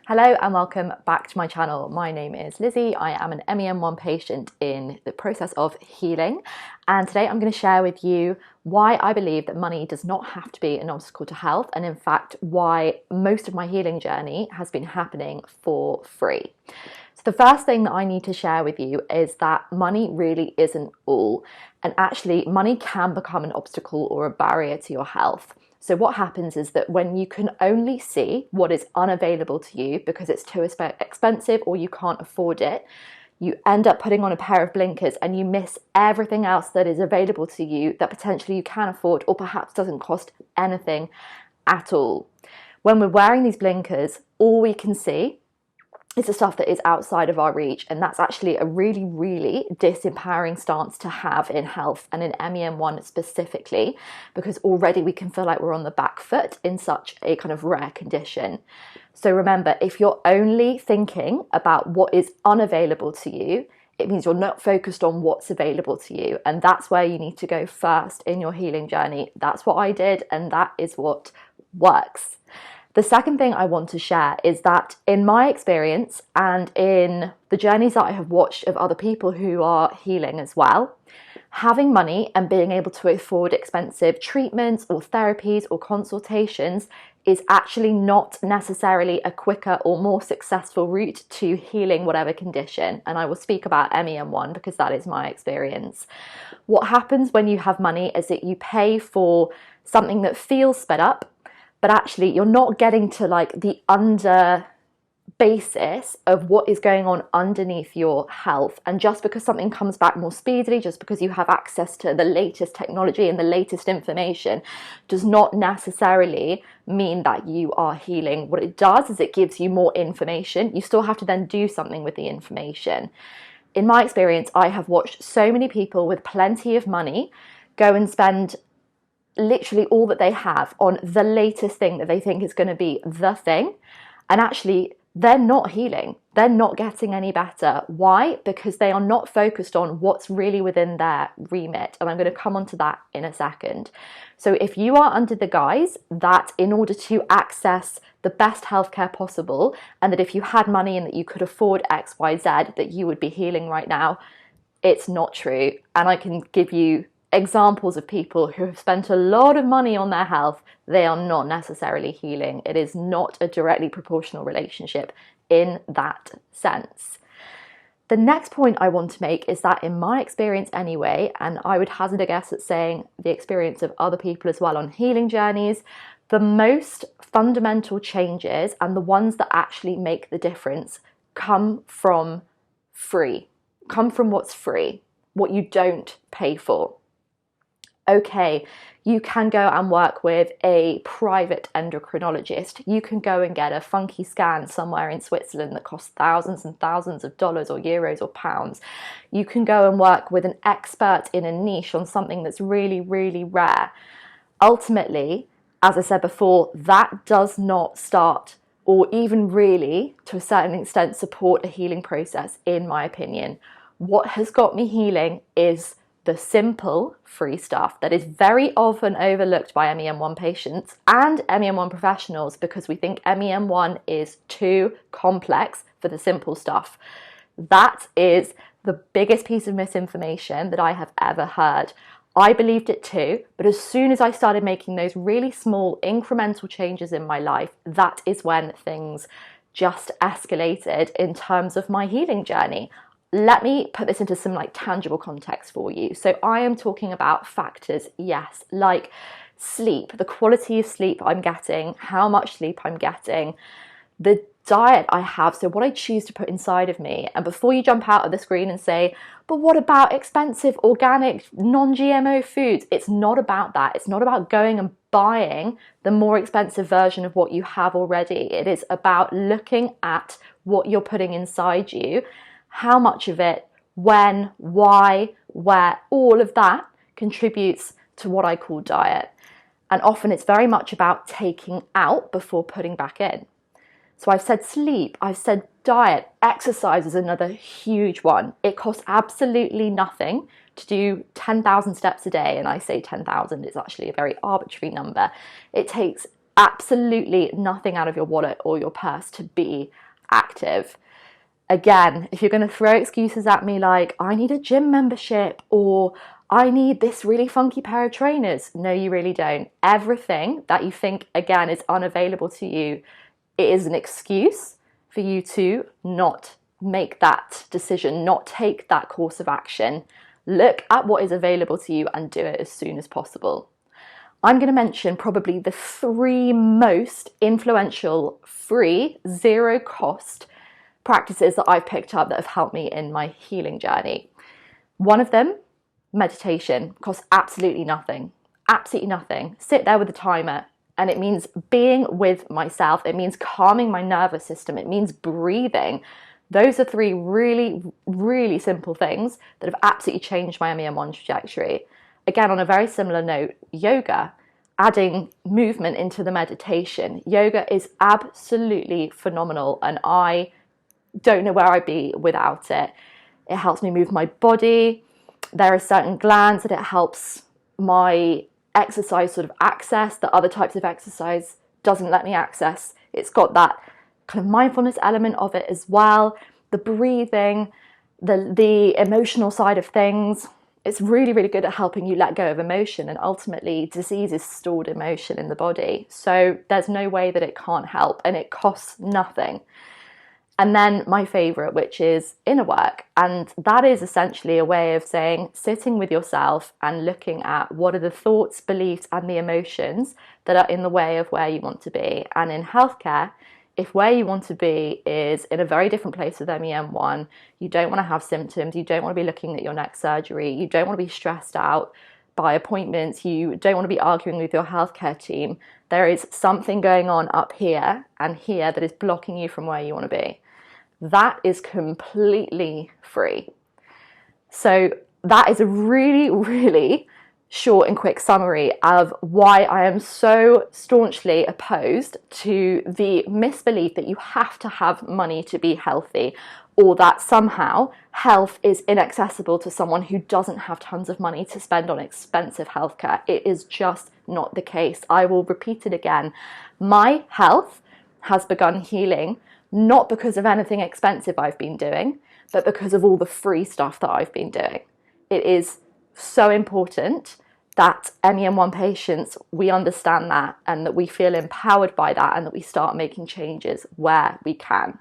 Hello and welcome back to my channel. My name is Lizzie. I am an MEN1 patient in the process of healing, and today I'm going to share with you why I believe that money does not have to be an obstacle to health, and in fact why most of my healing journey has been happening for free. So the first thing that I need to share with you is that money really isn't all, and actually money can become an obstacle or a barrier to your health. So what happens is that when you can only see what is unavailable to you because it's too expensive or you can't afford it, you end up putting on a pair of blinkers and you miss everything else that is available to you that potentially you can afford or perhaps doesn't cost anything at all. When we're wearing these blinkers, all we can see is the stuff that is outside of our reach, and that's actually a really, really disempowering stance to have in health and in MEN1 specifically, because already we can feel like we're on the back foot in such a kind of rare condition. So remember, if you're only thinking about what is unavailable to you, it means you're not focused on what's available to you, and that's where you need to go first in your healing journey. That's what I did, and that is what works. The second thing I want to share is that in my experience and in the journeys that I have watched of other people who are healing as well, having money and being able to afford expensive treatments or therapies or consultations is actually not necessarily a quicker or more successful route to healing whatever condition. And I will speak about MEN1 because that is my experience. What happens when you have money is that you pay for something that feels sped up, but actually you're not getting to like the under basis of what is going on underneath your health. And just because something comes back more speedily, just because you have access to the latest technology and the latest information, does not necessarily mean that you are healing. What it does is it gives you more information. You still have to then do something with the information. In my experience, I have watched so many people with plenty of money go and spend literally all that they have on the latest thing that they think is going to be the thing, and actually they're not healing, they're not getting any better. Why? Because they are not focused on what's really within their remit, and I'm going to come onto that in a second. So if you are under the guise that in order to access the best healthcare possible, and that if you had money and that you could afford XYZ, that you would be healing right now, it's not true. And I can give you examples of people who have spent a lot of money on their health. They are not necessarily healing. It is not a directly proportional relationship in that sense. The next point I want to make is that in my experience anyway, and I would hazard a guess at saying the experience of other people as well on healing journeys, the most fundamental changes and the ones that actually make the difference come from what's free, what you don't pay for. Okay, you can go and work with a private endocrinologist. You can go and get a funky scan somewhere in Switzerland that costs thousands and thousands of dollars or euros or pounds. You can go and work with an expert in a niche on something that's really, really rare. Ultimately, as I said before, that does not start or even really, to a certain extent, support a healing process, in my opinion. What has got me healing is the simple free stuff that is very often overlooked by MEN1 patients and MEN1 professionals because we think MEN1 is too complex for the simple stuff. That is the biggest piece of misinformation that I have ever heard. I believed it too, but as soon as I started making those really small incremental changes in my life, that is when things just escalated in terms of my healing journey. Let me put this into some like tangible context for you. So I am talking about factors, yes, like sleep, the quality of sleep I'm getting, how much sleep I'm getting, the diet I have, so what I choose to put inside of me. And before you jump out of the screen and say, but what about expensive, organic, non-GMO foods? It's not about that. It's not about going and buying the more expensive version of what you have already. It is about looking at what you're putting inside you, how much of it, when, why, where, all of that contributes to what I call diet. And often it's very much about taking out before putting back in. So I've said sleep, I've said diet, exercise is another huge one. It costs absolutely nothing to do 10,000 steps a day. And I say 10,000, it's actually a very arbitrary number. It takes absolutely nothing out of your wallet or your purse to be active. Again, if you're going to throw excuses at me like, I need a gym membership or I need this really funky pair of trainers, no, you really don't. Everything that you think, again, is unavailable to you, it is an excuse for you to not make that decision, not take that course of action. Look at what is available to you and do it as soon as possible. I'm going to mention probably the 3 most influential, free, zero cost practices that I've picked up that have helped me in my healing journey. One of them, meditation, costs absolutely nothing. Absolutely nothing. Sit there with a timer, and it means being with myself. It means calming my nervous system. It means breathing. Those are 3 really, really simple things that have absolutely changed my MEN1 trajectory. Again, on a very similar note, yoga, adding movement into the meditation. Yoga is absolutely phenomenal, and I don't know where I'd be without it. It helps me move my body. There are certain glands that it helps my exercise sort of access that other types of exercise doesn't let me access. It's got that kind of mindfulness element of it as well. The breathing, the emotional side of things. It's really, really good at helping you let go of emotion, and ultimately disease is stored emotion in the body. So there's no way that it can't help, and it costs nothing. And then my favorite, which is inner work. And that is essentially a way of saying, sitting with yourself and looking at what are the thoughts, beliefs, and the emotions that are in the way of where you want to be. And in healthcare, if where you want to be is in a very different place with MEN1, you don't want to have symptoms, you don't want to be looking at your next surgery, you don't want to be stressed out by appointments, you don't want to be arguing with your healthcare team, there is something going on up here and here that is blocking you from where you want to be. That is completely free. So that is a really, really short and quick summary of why I am so staunchly opposed to the misbelief that you have to have money to be healthy, or that somehow health is inaccessible to someone who doesn't have tons of money to spend on expensive healthcare. It is just not the case. I will repeat it again. My health has begun healing not because of anything expensive I've been doing, but because of all the free stuff that I've been doing. It is so important that MEN1 patients, we understand that and that we feel empowered by that and that we start making changes where we can.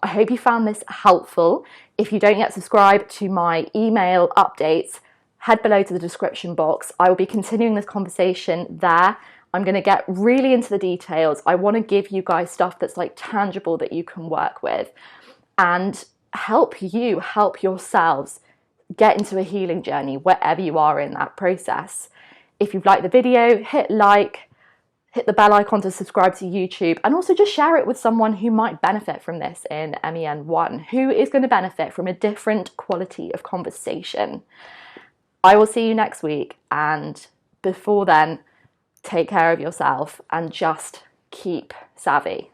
I hope you found this helpful. If you don't yet subscribe to my email updates, head below to the description box. I will be continuing this conversation there. I'm going to get really into the details. I want to give you guys stuff that's like tangible that you can work with and help you help yourselves get into a healing journey wherever you are in that process. If you've liked the video, hit like, hit the bell icon to subscribe to YouTube, and also just share it with someone who might benefit from this in MEN1, who is going to benefit from a different quality of conversation. I will see you next week, and before then, take care of yourself and just keep savvy.